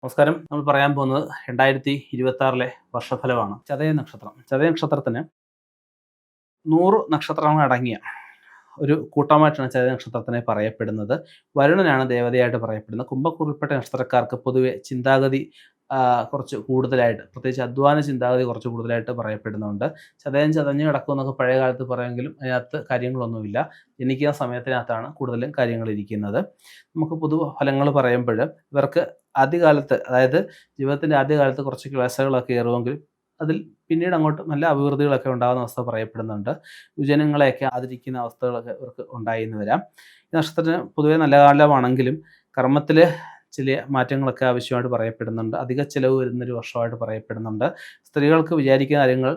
നമസ്കാരം. നമ്മൾ പറയാൻ പോകുന്നത് 2026 വർഷഫലമാണ്. ചതയ നക്ഷത്രം. ചതയ നക്ഷത്രത്തിന് 100 നക്ഷത്രങ്ങൾ അടങ്ങിയ ഒരു കൂട്ടമായിട്ടാണ് ചതയ നക്ഷത്രത്തിനെ പറയപ്പെടുന്നത്. വരുണനാണ് ദേവതയായിട്ട് പറയപ്പെടുന്നത്. കുംഭക്കൂറിൽപ്പെട്ട നക്ഷത്രക്കാർക്ക് പൊതുവെ ചിന്താഗതി കുറച്ച് കൂടുതലായിട്ട്, പ്രത്യേകിച്ച് അധ്വാന ചിന്താഗതി കുറച്ച് കൂടുതലായിട്ട് പറയപ്പെടുന്നുണ്ട്. ചതയം ചതഞ്ഞ് കിടക്കും എന്നൊക്കെ പഴയ കാലത്ത് പറയുമെങ്കിലും അതിനകത്ത് കാര്യങ്ങളൊന്നുമില്ല. ജനിക്കുന്ന സമയത്തിനകത്താണ് കൂടുതലും കാര്യങ്ങൾ ഇരിക്കുന്നത്. നമുക്ക് പൊതു ഫലങ്ങൾ പറയുമ്പോൾ ഇവർക്ക് ആദ്യകാലത്ത്, അതായത് ജീവിതത്തിൻ്റെ ആദ്യകാലത്ത് കുറച്ച് ക്ലേശങ്ങളൊക്കെ ഏറുമെങ്കിലും അതിൽ പിന്നീട് അങ്ങോട്ട് നല്ല അഭിവൃദ്ധികളൊക്കെ ഉണ്ടാകുന്ന അവസ്ഥ പറയപ്പെടുന്നുണ്ട്. യുവജനങ്ങളെയൊക്കെ ആദരിക്കുന്ന അവസ്ഥകളൊക്കെ ഇവർക്ക് ഉണ്ടായി എന്ന് വരാം. ഈ നക്ഷത്രത്തിന് പൊതുവെ നല്ല കാലമാണെങ്കിലും കർമ്മത്തിൽ ചില മാറ്റങ്ങളൊക്കെ ആവശ്യമായിട്ട് പറയപ്പെടുന്നുണ്ട്. അധിക ചിലവ് വരുന്നൊരു വർഷമായിട്ട് പറയപ്പെടുന്നുണ്ട്. സ്ത്രീകൾക്ക് വിചാരിക്കുന്ന കാര്യങ്ങൾ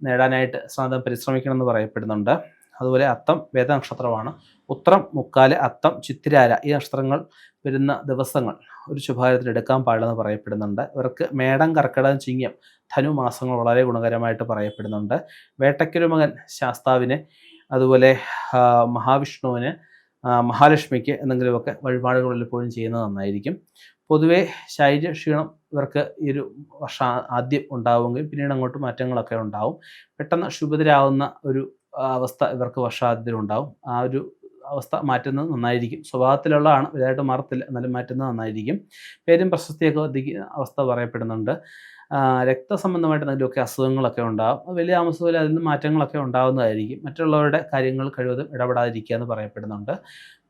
നേടാനായിട്ട് പരിശ്രമിക്കണമെന്ന് പറയപ്പെടുന്നുണ്ട്. അതുപോലെ അത്തം വേദനക്ഷത്രമാണ്. ഉത്രം, മുക്കാല്, അത്തം, ചിത്തിരാര ഈ നക്ഷത്രങ്ങൾ വരുന്ന ദിവസങ്ങൾ ഒരു ശുഭകാര്യത്തിൽ എടുക്കാൻ പാടില്ലെന്ന് പറയപ്പെടുന്നുണ്ട്. ഇവർക്ക് മേടം, കർക്കിടകം, ചിങ്ങം, ധനു മാസങ്ങൾ വളരെ ഗുണകരമായിട്ട് പറയപ്പെടുന്നുണ്ട്. വേട്ടയ്ക്കൊരു മകൻ ശാസ്താവിന്, അതുപോലെ മഹാവിഷ്ണുവിന്, മഹാലക്ഷ്മിക്ക് എന്തെങ്കിലുമൊക്കെ വഴിപാടുകൾ വല്ലപ്പോഴും ചെയ്യുന്നത് നന്നായിരിക്കും. പൊതുവെ ശാരീരിക ക്ഷീണം ഇവർക്ക് ഈ ഒരു വർഷം ആദ്യം ഉണ്ടാവുമെങ്കിൽ പിന്നീട് അങ്ങോട്ട് മാറ്റങ്ങളൊക്കെ ഉണ്ടാവും. പെട്ടെന്ന് ക്ഷുഭിതരാകുന്ന ഒരു അവസ്ഥ ഇവർക്ക് വർഷാദ്യത്തിൽ ഉണ്ടാവും. ആ ഒരു അവസ്ഥ മാറ്റുന്നത് നന്നായിരിക്കും. സ്വഭാവത്തിലുള്ളതാണ്, വലുതായിട്ട് മാറത്തില്ല, എന്നാലും മാറ്റുന്നത് നന്നായിരിക്കും. പേരും പ്രശസ്തിയൊക്കെ വർദ്ധിക്കുന്ന അവസ്ഥ പറയപ്പെടുന്നുണ്ട്. രക്തസംബന്ധമായിട്ട് എന്തെങ്കിലുമൊക്കെ അസുഖങ്ങളൊക്കെ ഉണ്ടാകും. വലിയ താമസത്തിൽ അതിൽ നിന്ന് മാറ്റങ്ങളൊക്കെ ഉണ്ടാകുന്നതായിരിക്കും. മറ്റുള്ളവരുടെ കാര്യങ്ങൾ കഴിവതും ഇടപെടാതിരിക്കുക എന്ന് പറയപ്പെടുന്നുണ്ട്.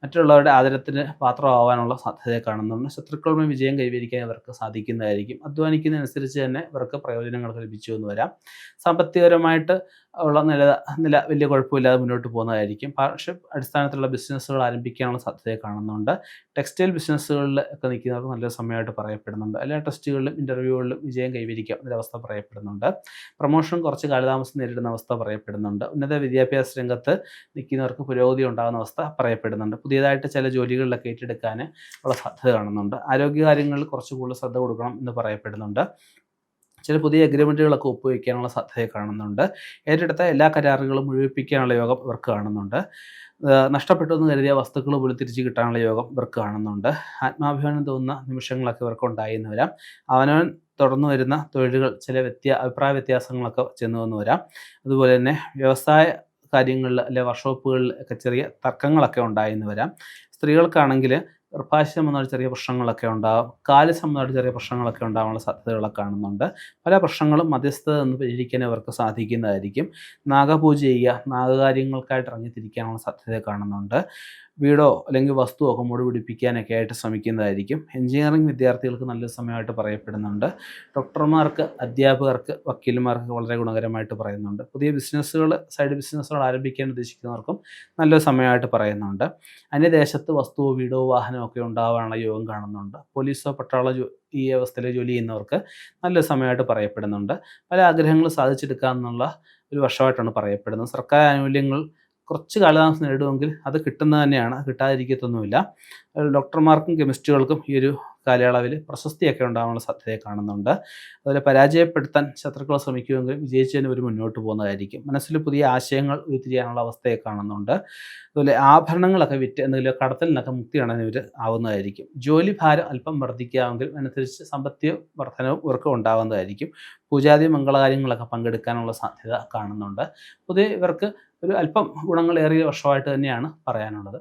മറ്റുള്ളവരുടെ ആദരത്തിന് പാത്രമാവാനുള്ള സാധ്യത കാണുന്നുണ്ട്. ശത്രുക്കളുടെ വിജയം കൈവരിക്കാൻ ഇവർക്ക് സാധിക്കുന്നതായിരിക്കും. അധ്വാനിക്കുന്നതനുസരിച്ച് തന്നെ ഇവർക്ക് പ്രയോജനങ്ങൾ ലഭിച്ചു എന്ന് വരാം. സാമ്പത്തികപരമായിട്ട് ഉള്ള നില വലിയ കുഴപ്പമില്ലാതെ മുന്നോട്ട് പോകുന്നതായിരിക്കും. പാർട്ണർഷിപ്പ് അടിസ്ഥാനത്തിലുള്ള ബിസിനസ്സുകൾ ആരംഭിക്കാനുള്ള സാധ്യത കാണുന്നുണ്ട്. ടെക്സ്റ്റൈൽ ബിസിനസ്സുകളിൽ ഒക്കെ നിൽക്കുന്നവർക്ക് നല്ലൊരു സമയമായിട്ട് പറയപ്പെടുന്നുണ്ട്. എല്ലാ ടെസ്റ്റുകളിലും ഇൻ്റർവ്യൂകളിലും വിജയം കൈവരിക്കാം എന്നൊരവസ്ഥ പറയപ്പെടുന്നുണ്ട്. പ്രൊമോഷൻ കുറച്ച് കാലതാമസം നേരിടുന്ന അവസ്ഥ പറയപ്പെടുന്നുണ്ട്. ഉന്നത വിദ്യാഭ്യാസ രംഗത്ത് നിൽക്കുന്നവർക്ക് പുരോഗതി ഉണ്ടാകുന്ന അവസ്ഥ പറയപ്പെടുന്നുണ്ട്. പുതിയതായിട്ട് ചില ജോലികളിലൊക്കെ ഏറ്റെടുക്കാൻ ഉള്ള സാധ്യത കാണുന്നുണ്ട്. ആരോഗ്യകാര്യങ്ങളിൽ കുറച്ച് കൂടുതൽ ശ്രദ്ധ കൊടുക്കണം എന്ന് പറയപ്പെടുന്നുണ്ട്. ചില പുതിയ അഗ്രിമെൻറ്റുകളൊക്കെ ഒപ്പുവയ്ക്കാനുള്ള സാധ്യത കാണുന്നുണ്ട്. ഏറ്റെടുത്ത എല്ലാ കരാറുകളും മുഴുവിപ്പിക്കാനുള്ള യോഗം ഇവർക്ക് കാണുന്നുണ്ട്. നഷ്ടപ്പെട്ടു എന്ന് കരുതിയ വസ്തുക്കൾ പോലും തിരിച്ചു കിട്ടാനുള്ള യോഗം ഇവർക്ക് കാണുന്നുണ്ട്. ആത്മാഭിമാനം തോന്നുന്ന നിമിഷങ്ങളൊക്കെ ഇവർക്ക് ഉണ്ടായി എന്ന് വരാം. അവനവൻ തുടർന്നു വരുന്ന തൊഴിലുകൾ ചില അഭിപ്രായ വ്യത്യാസങ്ങളൊക്കെ ചെന്നു എന്ന് വരാം. അതുപോലെ തന്നെ വ്യവസായ കാര്യങ്ങളിൽ അല്ലെ വർക്ക്ഷോപ്പുകളിൽ ഒക്കെ ചെറിയ തർക്കങ്ങളൊക്കെ ഉണ്ടായി എന്ന് വരാം. സ്ത്രീകൾക്കാണെങ്കിൽ ഗർഭാശയ സംബന്ധമായ ചെറിയ പ്രശ്നങ്ങളൊക്കെ ഉണ്ടാകും. കാല് സംബന്ധമായിട്ട് ചെറിയ പ്രശ്നങ്ങളൊക്കെ ഉണ്ടാകാനുള്ള സാധ്യതകളൊക്കെ കാണുന്നുണ്ട്. പല പ്രശ്നങ്ങളും മധ്യസ്ഥത നിന്ന് പരിഹരിക്കാൻ അവർക്ക് സാധിക്കുന്നതായിരിക്കും. നാഗപൂജ ചെയ്യുക, നാഗകാര്യങ്ങൾക്കായിട്ട് ഇറങ്ങിത്തിരിക്കാനുള്ള സാധ്യത കാണുന്നുണ്ട്. വീടോ അല്ലെങ്കിൽ വസ്തുവോ ഒക്കെ മൂട് പിടിപ്പിക്കാനൊക്കെ ആയിട്ട് ശ്രമിക്കുന്നതായിരിക്കും. എഞ്ചിനീയറിംഗ് വിദ്യാർത്ഥികൾക്ക് നല്ലൊരു സമയമായിട്ട് പറയപ്പെടുന്നുണ്ട്. ഡോക്ടർമാർക്ക്, അധ്യാപകർക്ക്, വക്കീലന്മാർക്ക് വളരെ ഗുണകരമായിട്ട് പറയുന്നുണ്ട്. പുതിയ ബിസിനസ്സുകൾ, സൈഡ് ബിസിനസ്സുകൾ ആരംഭിക്കാൻ ഉദ്ദേശിക്കുന്നവർക്കും നല്ലൊരു സമയമായിട്ട് പറയുന്നുണ്ട്. അന്യദേശത്ത് വസ്തുവോ വീടോ വാഹനമോ ഒക്കെ ഉണ്ടാകാനുള്ള യോഗം കാണുന്നുണ്ട്. പോലീസോ പട്ടാള ഈ അവസ്ഥയിൽ ജോലി ചെയ്യുന്നവർക്ക് നല്ലൊരു സമയമായിട്ട് പറയപ്പെടുന്നുണ്ട്. പല ആഗ്രഹങ്ങളും സാധിച്ചെടുക്കുക എന്നുള്ള ഒരു വർഷമായിട്ടാണ് പറയപ്പെടുന്നത്. സർക്കാർ ആനുകൂല്യങ്ങൾ കുറച്ച് കാലതാമസം നേടുമെങ്കിൽ അത് കിട്ടുന്നത് തന്നെയാണ്, കിട്ടാതിരിക്കത്തൊന്നുമില്ല. ഡോക്ടർമാർക്കും കെമിസ്റ്റുകൾക്കും ഈ ഒരു കാലയളവിൽ പ്രശസ്തിയൊക്കെ ഉണ്ടാകാനുള്ള സാധ്യതയെ കാണുന്നുണ്ട്. അതുപോലെ പരാജയപ്പെടുത്താൻ ശത്രുക്കൾ ശ്രമിക്കുമെങ്കിലും വിജയിച്ചതിന് ഒരു മുന്നോട്ട് പോകുന്നതായിരിക്കും. മനസ്സിൽ പുതിയ ആശയങ്ങൾ ഉരുത്തിരിയാനുള്ള അവസ്ഥയെ കാണുന്നുണ്ട്. അതുപോലെ ആഭരണങ്ങളൊക്കെ വിറ്റ് എന്തെങ്കിലും കടത്തിൽ നിന്നൊക്കെ മുക്തി ഇവർ ആവുന്നതായിരിക്കും. ജോലി ഭാരം അല്പം വർദ്ധിക്കാമെങ്കിൽ അനുസരിച്ച് സാമ്പത്തിക വർധനവും ഇവർക്ക് ഉണ്ടാകുന്നതായിരിക്കും. പൂജാതി മംഗളകാര്യങ്ങളൊക്കെ പങ്കെടുക്കാനുള്ള സാധ്യത കാണുന്നുണ്ട്. പൊതുവെ ഇവർക്ക് ഒരു അല്പം ഗുണങ്ങളേറിയ വർഷമായിട്ട് തന്നെയാണ് പറയാനുള്ളത്.